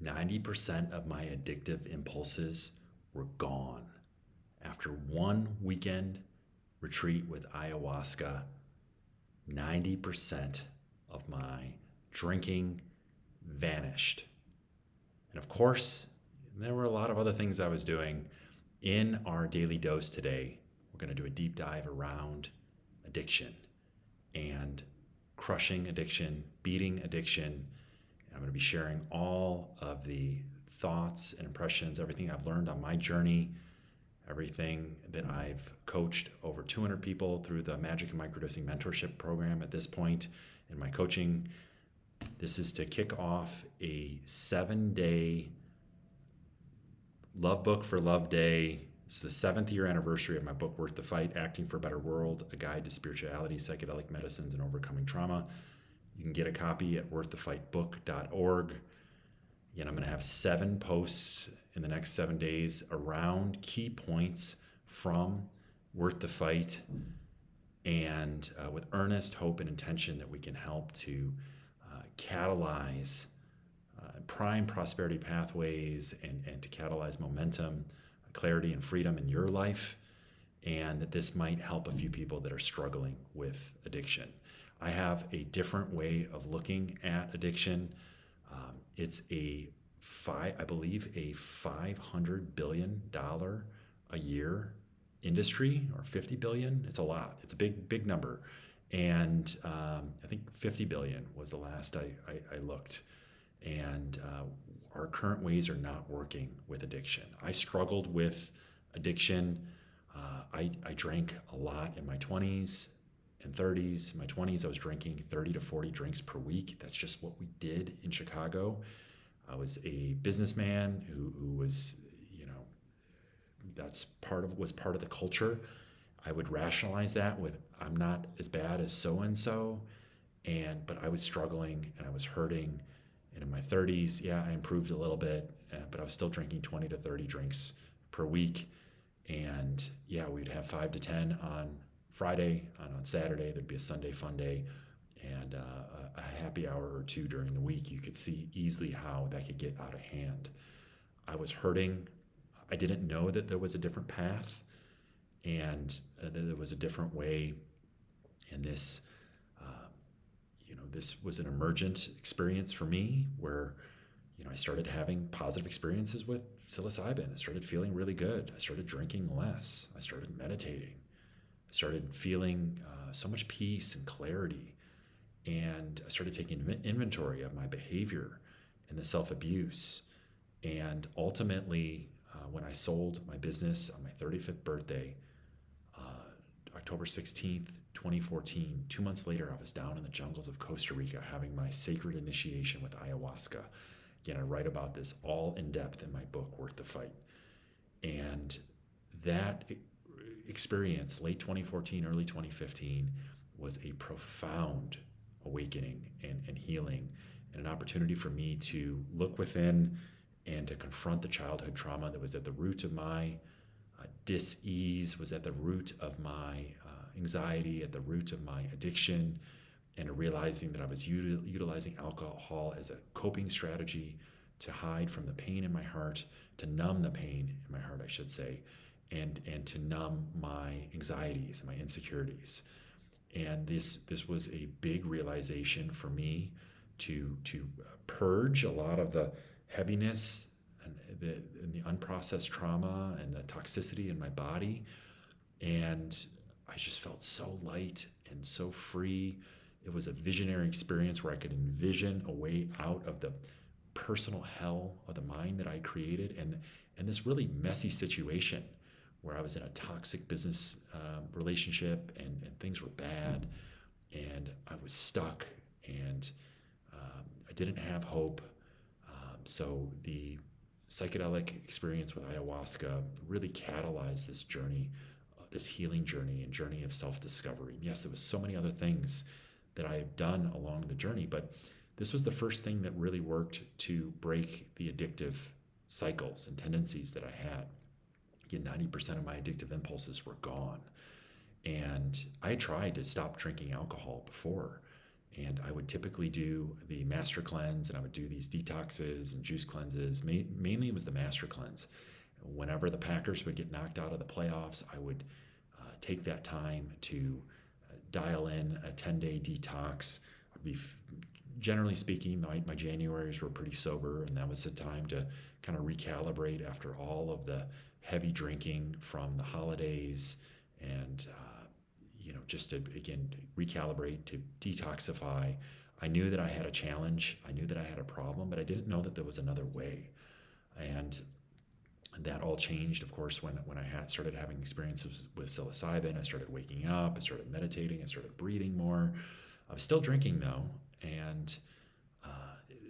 90% of my addictive impulses were gone. After one weekend retreat with ayahuasca, 90% of my drinking vanished. And of course, there were a lot of other things I was doing. In our daily dose today, we're going to do a deep dive around addiction and crushing addiction, beating addiction. I'm going to be sharing all of the thoughts and impressions, everything I've learned on my journey, everything that I've coached over 200 people through the Magic and Microdosing Mentorship Program at this point in my coaching. This is to kick off a 7-day Love Book for Love Day. It's the 7th year anniversary of my book, Worth the Fight, Acting for a Better World, A Guide to Spirituality, Psychedelic Medicines, and Overcoming Trauma. You can get a copy at worththefightbook.org. Again, I'm going to have 7 posts in the next 7 days around key points from Worth the Fight, and with earnest hope and intention that we can help to catalyze prime prosperity pathways and to catalyze momentum, clarity, and freedom in your life, and that this might help a few people that are struggling with addiction. I have a different way of looking at addiction. It's I believe a $500 billion a year industry, or 50 billion. It's a lot. It's a big number. And I think 50 billion was the last I looked. And our current ways are not working with addiction. I struggled with addiction. I drank a lot in my 20s and 30s. In my 20s, I was drinking 30 to 40 drinks per week. That's just what we did in Chicago. I was a businessman who was, was part of the culture. I would rationalize that with, I'm not as bad as so-and-so, but I was struggling and I was hurting. And in my 30s, I improved a little bit, but I was still drinking 20 to 30 drinks per week. And we'd have 5 to 10 on Friday, and on Saturday there'd be a Sunday fun day, and a happy hour or two during the week. You could see easily how that could get out of hand. I was hurting. I didn't know that there was a different path, and that there was a different way. And this was an emergent experience for me where, I started having positive experiences with psilocybin. I started feeling really good. I started drinking less. I started meditating. I started feeling so much peace and clarity. And I started taking inventory of my behavior and the self-abuse. And ultimately, when I sold my business on my 35th birthday, October 16th, 2014, 2 months later, I was down in the jungles of Costa Rica having my sacred initiation with ayahuasca. Again, I write about this all in depth in my book, Worth the Fight. And that experience, late 2014, early 2015, was a profound awakening and healing, and an opportunity for me to look within and to confront the childhood trauma that was at the root of my dis-ease, was at the root of my anxiety, at the root of my addiction, and realizing that I was utilizing alcohol as a coping strategy to hide from the pain in my heart, to numb the pain in my heart, I should say, and to numb my anxieties and my insecurities. And this was a big realization for me to purge a lot of the heaviness and the unprocessed trauma and the toxicity in my body. And I just felt so light and so free. It was a visionary experience where I could envision a way out of the personal hell of the mind that I created, and this really messy situation where I was in a toxic business relationship, and things were bad, and I was stuck, and I didn't have hope. So the psychedelic experience with ayahuasca really catalyzed this journey, this healing journey and journey of self-discovery. Yes, there was so many other things that I had done along the journey, but this was the first thing that really worked to break the addictive cycles and tendencies that I had. Again, 90% of my addictive impulses were gone. And I tried to stop drinking alcohol before, And I would typically do the master cleanse, and I would do these detoxes and juice cleanses. Mainly it was the master cleanse. Whenever the Packers would get knocked out of the playoffs, I would take that time to dial in a 10-day detox. Generally speaking, my Januaries were pretty sober, and that was the time to kind of recalibrate after all of the heavy drinking from the holidays, and just to, again, recalibrate, to detoxify. I knew that I had a challenge. I knew that I had a problem, but I didn't know that there was another way. And that all changed, of course, when I started having experiences with psilocybin. I started waking up. I started meditating. I started breathing more. I was still drinking, though. And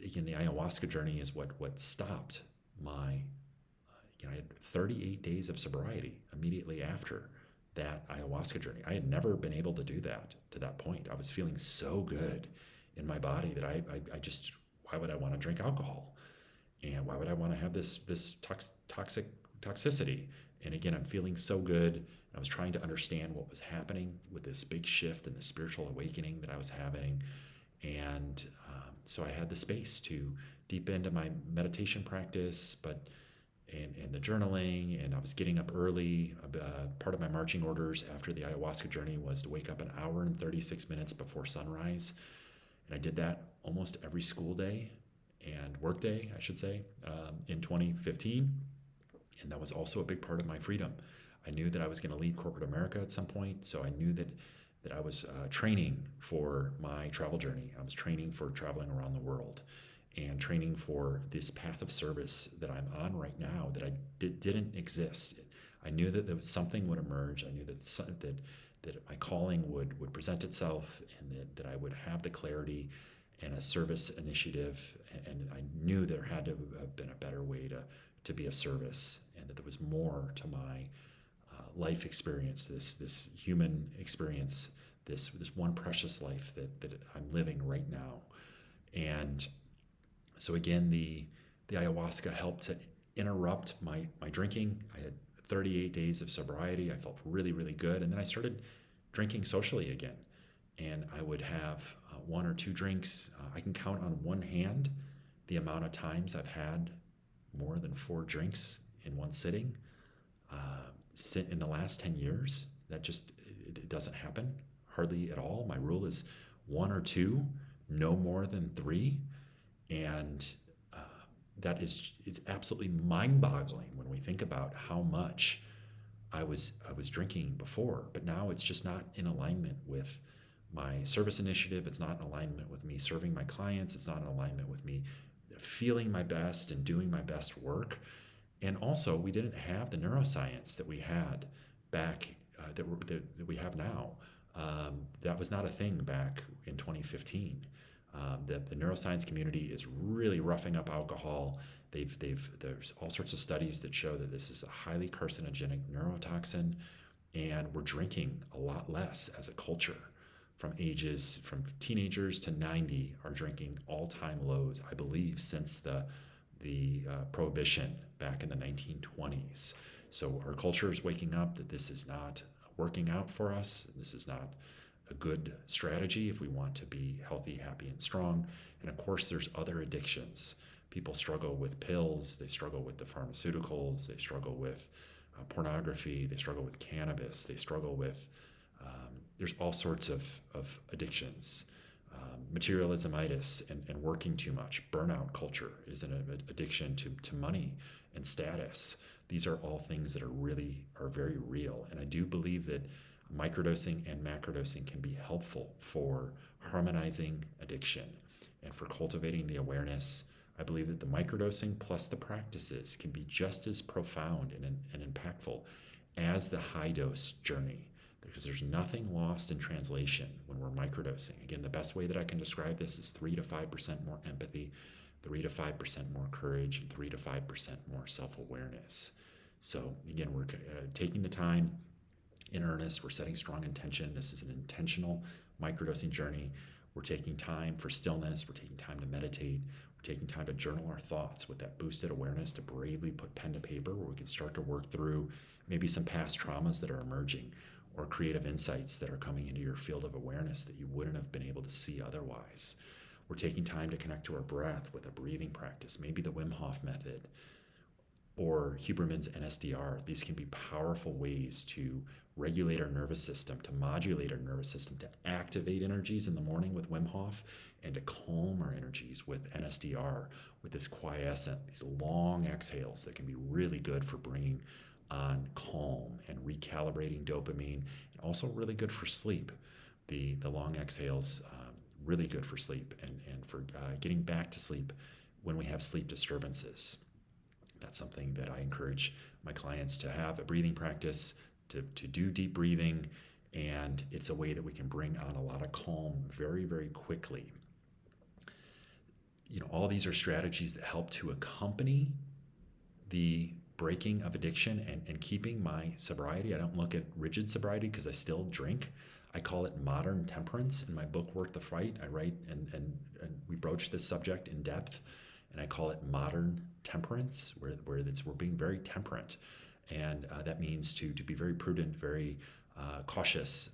again, the ayahuasca journey is what stopped my, I had 38 days of sobriety immediately after that ayahuasca journey. I had never been able to do that to that point. I was feeling so good in my body that I just, why would I want to drink alcohol? And why would I want to have this toxicity? And again, I'm feeling so good. I was trying to understand what was happening with this big shift and the spiritual awakening that I was having. And so I had the space to deep into my meditation practice, and the journaling, and I was getting up early. Part of my marching orders after the ayahuasca journey was to wake up an hour and 36 minutes before sunrise. And I did that almost every school day and work day, I should say, in 2015. And that was also a big part of my freedom. I knew that I was going to leave corporate America at some point, so I knew that I was training for my travel journey. I was training for traveling around the world, and training for this path of service that I'm on right now that didn't exist. I knew that there was something would emerge. I knew that my calling would present itself, and that I would have the clarity and a service initiative. And I knew there had to have been a better way to be of service, and that there was more to my life experience, this human experience, this one precious life that I'm living right now. And so again, the ayahuasca helped to interrupt my drinking. I had 38 days of sobriety. I felt really, really good. And then I started drinking socially again. And I would have one or two drinks. I can count on one hand the amount of times I've had more than 4 drinks in one sitting. In the last 10 years, that just, it doesn't happen hardly at all. My rule is 1 or 2, no more than 3. And it's absolutely mind-boggling when we think about how much I was drinking before. But now it's just not in alignment with my service initiative. It's not in alignment with me serving my clients. It's not in alignment with me feeling my best and doing my best work. And also, we didn't have the neuroscience that we had back, that we have now. That was not a thing back in 2015. The neuroscience community is really roughing up alcohol. There's all sorts of studies that show that this is a highly carcinogenic neurotoxin, and we're drinking a lot less as a culture. From teenagers to 90 are drinking all-time lows, I believe, since the prohibition back in the 1920s. So our culture is waking up that this is not working out for us. This is not a good strategy if we want to be healthy, happy, and strong. And of course, there's other addictions. People struggle with pills. They struggle with the pharmaceuticals. They struggle with pornography. They struggle with cannabis. They struggle with, there's all sorts of addictions. Materialismitis and working too much. Burnout culture is an addiction to money and status. These are all things that are very real. And I do believe that microdosing and macrodosing can be helpful for harmonizing addiction and for cultivating the awareness. I believe that the microdosing plus the practices can be just as profound and impactful as the high dose journey, because there's nothing lost in translation when we're microdosing. Again, the best way that I can describe this is 3 to 5% more empathy, 3 to 5% more courage, and 3 to 5% more self-awareness. So again, we're taking the time in earnest. We're setting strong intention. This is an intentional microdosing journey. We're taking time for stillness. We're taking time to meditate. We're taking time to journal our thoughts with that boosted awareness, to bravely put pen to paper where we can start to work through maybe some past traumas that are emerging. or creative insights that are coming into your field of awareness that you wouldn't have been able to see otherwise. We're taking time to connect to our breath with a breathing practice, maybe the Wim Hof method or Huberman's NSDR. These can be powerful ways to regulate our nervous system, to modulate our nervous system, to activate energies in the morning with Wim Hof, and to calm our energies with NSDR, with this quiescent, these long exhales that can be really good for bringing on calm and recalibrating dopamine, and also really good for sleep. The long exhales, really good for sleep and for getting back to sleep when we have sleep disturbances. That's something that I encourage my clients to have a breathing practice, to do deep breathing, and it's a way that we can bring on a lot of calm very, very quickly. All these are strategies that help to accompany the breaking of addiction and keeping my sobriety. I don't look at rigid sobriety because I still drink. I call it modern temperance. In my book, Worth the Fight, I write and we broach this subject in depth, and I call it modern temperance, where we're being very temperate. And that means to be very prudent, very cautious,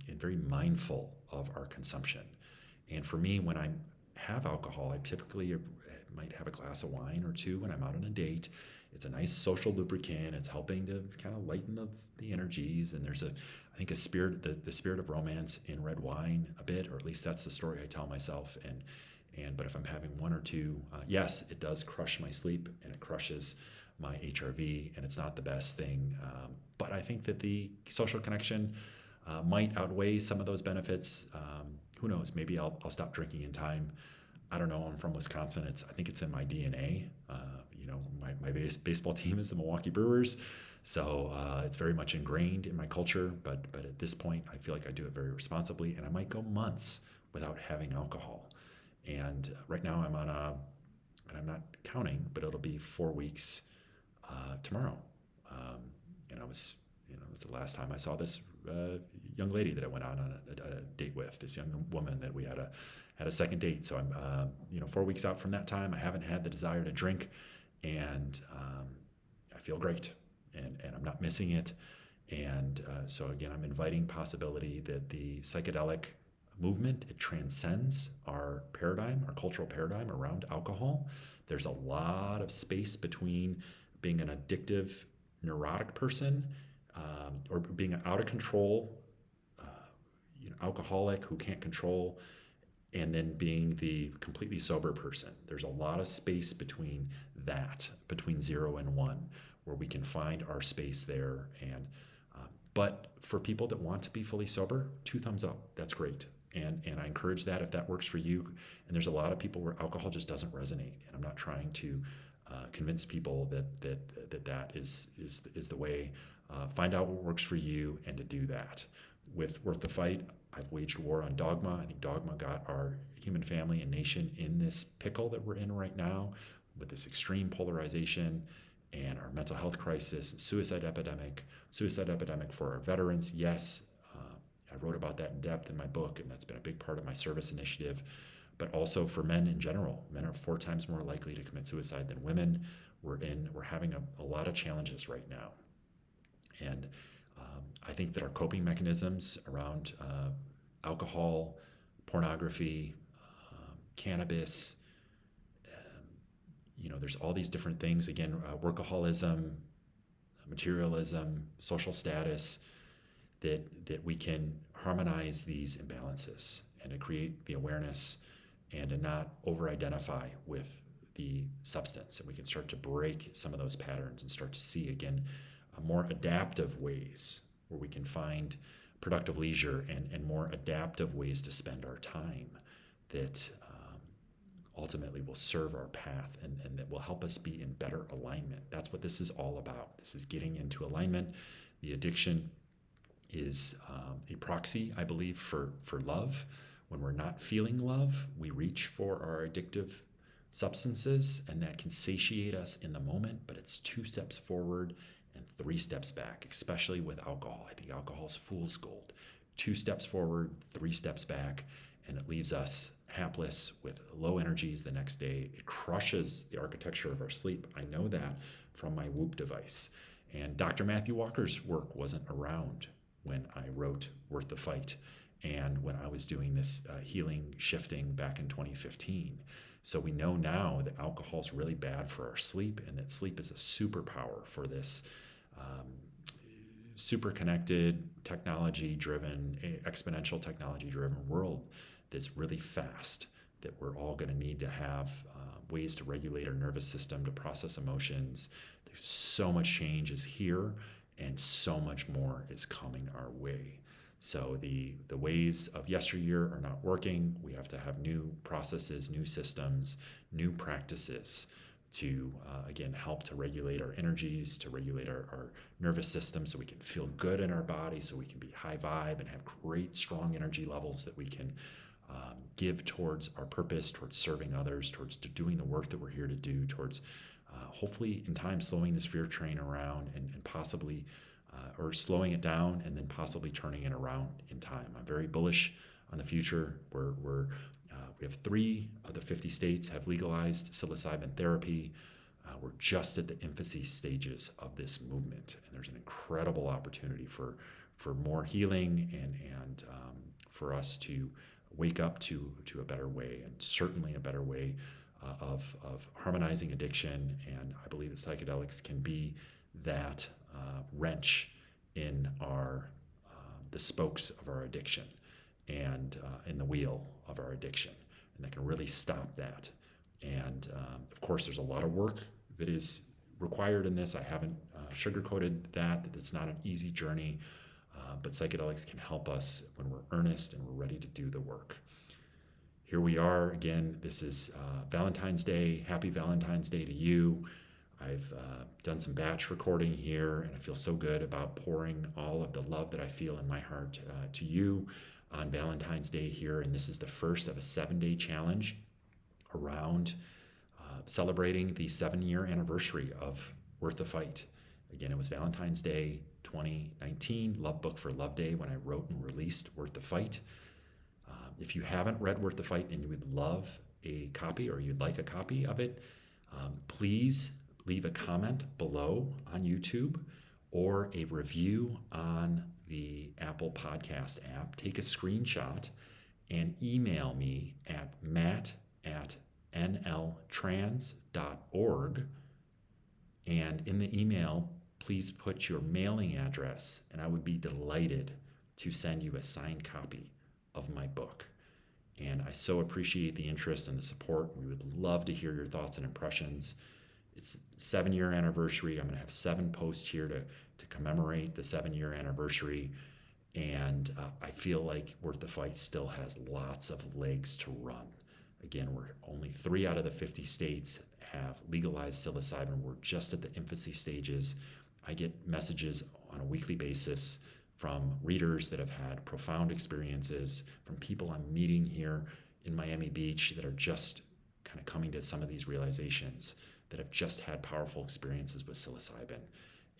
and very mindful of our consumption. And for me, when I have alcohol, I typically might have a glass of wine or two when I'm out on a date. It's a nice social lubricant. It's helping to kind of lighten the energies. And there's I think a spirit, the spirit of romance in red wine a bit, or at least that's the story I tell myself. But if I'm having one or two, yes, it does crush my sleep and it crushes my HRV, and it's not the best thing. But I think that the social connection might outweigh some of those benefits. Who knows? Maybe I'll stop drinking in time. I don't know. I'm from Wisconsin. I think it's in my DNA. My baseball team is the Milwaukee Brewers, so it's very much ingrained in my culture. But at this point, I feel like I do it very responsibly, and I might go months without having alcohol. And right now I'm on and I'm not counting, but it'll be 4 weeks tomorrow. And it was the last time I saw this young lady that I went on a date with, this young woman that we had a second date. So I'm 4 weeks out from that time. I haven't had the desire to drink, and I feel great, and I'm not missing it. And so again, I'm inviting possibility that the psychedelic movement, it transcends our paradigm, our cultural paradigm around alcohol. There's a lot of space between being an addictive, neurotic person, or being an out of control, alcoholic who can't control, and then being the completely sober person. There's a lot of space between that, between 0 and 1, where we can find our space there. And but for people that want to be fully sober, 2 thumbs up. That's great. And I encourage that if that works for you. And there's a lot of people where alcohol just doesn't resonate. And I'm not trying to convince people that is the way. Find out what works for you and to do that. With Worth the Fight, I've waged war on dogma. I think dogma got our human family and nation in this pickle that we're in right now, with this extreme polarization and our mental health crisis and suicide epidemic for our veterans. Yes, I wrote about that in depth in my book, and that's been a big part of my service initiative. But also for men in general. Men are 4 times more likely to commit suicide than women. We're having a lot of challenges right now. And I think that our coping mechanisms around alcohol, pornography, cannabis, there's all these different things. Again, workaholism, materialism, social status, that we can harmonize these imbalances and to create the awareness and to not over-identify with the substance. And we can start to break some of those patterns and start to see, again, more adaptive ways where we can find productive leisure and more adaptive ways to spend our time that ultimately will serve our path and that will help us be in better alignment. That's what this is all about. This is getting into alignment. The addiction is a proxy, I believe, for love. When we're not feeling love, we reach for our addictive substances, and that can satiate us in the moment, but it's 2 steps forward and 3 steps back, especially with alcohol. I think alcohol is fool's gold. 2 steps forward, 3 steps back, and it leaves us hapless with low energies the next day. It crushes the architecture of our sleep. I know that from my Whoop device. And Dr. Matthew Walker's work wasn't around when I wrote Worth the Fight and when I was doing this healing shifting back in 2015. So we know now that alcohol is really bad for our sleep, and that sleep is a superpower for this super connected, technology-driven, exponential technology-driven world that's really fast, that we're all going to need to have ways to regulate our nervous system, to process emotions. There's so much change is here, and so much more is coming our way. So the ways of yesteryear are not working. We have to have new processes, new systems, new practices to, again, help to regulate our energies, to regulate our nervous system so we can feel good in our body, so we can be high vibe and have great, strong energy levels that we can give towards our purpose, towards serving others, towards doing the work that we're here to do, towards hopefully in time slowing this fear train around and possibly or slowing it down and then possibly turning it around in time. I'm very bullish on the future. We have 3 of the 50 states have legalized psilocybin therapy. We're just at the infancy stages of this movement, and there's an incredible opportunity for more healing and for us to wake up to a better way, and certainly a better way of harmonizing addiction. And I believe that psychedelics can be that wrench in the spokes of our addiction and in the wheel of our addiction, and that can really stop that. And of course, there's a lot of work that is required in this. I haven't sugarcoated that it's not an easy journey, but psychedelics can help us when we're earnest and we're ready to do the work. Here we are again. This is Valentine's Day. Happy Valentine's Day to you. I've done some batch recording here, and I feel so good about pouring all of the love that I feel in my heart to you on Valentine's Day here. And this is the first of a 7-day challenge around celebrating the 7-year anniversary of Worth the Fight. Again, it was Valentine's Day 2019, Love Book for Love Day, when I wrote and released Worth the Fight. If you haven't read Worth the Fight and you would love a copy, or you'd like a copy of it, please leave a comment below on YouTube or a review on the Apple Podcast app. Take a screenshot and email me at matt@nltrans.org. And in the email, please put your mailing address, and I would be delighted to send you a signed copy of my book. And I so appreciate the interest and the support. We would love to hear your thoughts and impressions. It's 7-year anniversary. I'm going to have 7 posts here to commemorate the 7-year anniversary. And I feel like Worth the Fight still has lots of legs to run. Again, we're only 3 out of the 50 states have legalized psilocybin. We're just at the infancy stages. I get messages on a weekly basis from readers that have had profound experiences, from people I'm meeting here in Miami Beach that are just kind of coming to some of these realizations, that have just had powerful experiences with psilocybin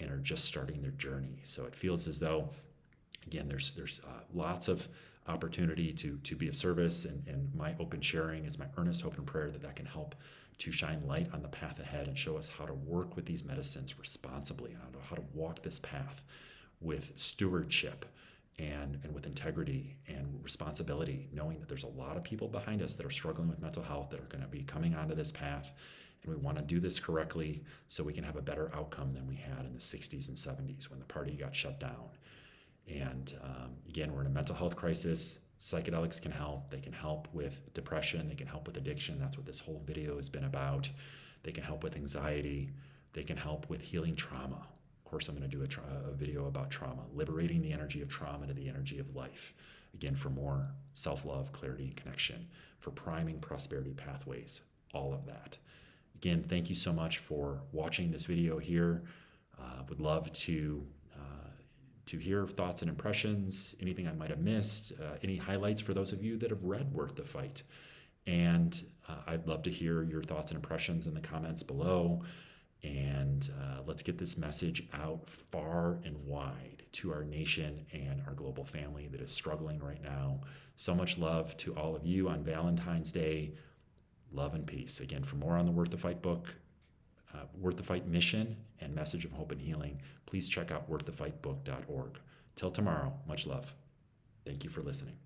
and are just starting their journey. So it feels as though, again, there's lots of opportunity to be of service, and my open sharing is my earnest hope and prayer that can help to shine light on the path ahead and show us how to work with these medicines responsibly, and how to walk this path with stewardship and with integrity and responsibility, knowing that there's a lot of people behind us that are struggling with mental health that are going to be coming onto this path, and we want to do this correctly so we can have a better outcome than we had in the 60s and 70s when the party got shut down. And again, we're in a mental health crisis. Psychedelics can help. They can help with depression. They can help with addiction. That's what this whole video has been about. They can help with anxiety. They can help with healing trauma. Of course, I'm going to do a video about trauma, liberating the energy of trauma to the energy of life. Again, for more self-love, clarity, and connection, for priming prosperity pathways, all of that. Again, thank you so much for watching this video here. Would love to hear thoughts and impressions, anything I might have missed, any highlights for those of you that have read Worth the Fight. And I'd love to hear your thoughts and impressions in the comments below. And let's get this message out far and wide to our nation and our global family that is struggling right now. So much love to all of you on Valentine's Day. Love and peace. Again, for more on the Worth the Fight book, Worth the Fight mission and message of hope and healing, please check out worththefightbook.org. Till tomorrow, much love. Thank you for listening.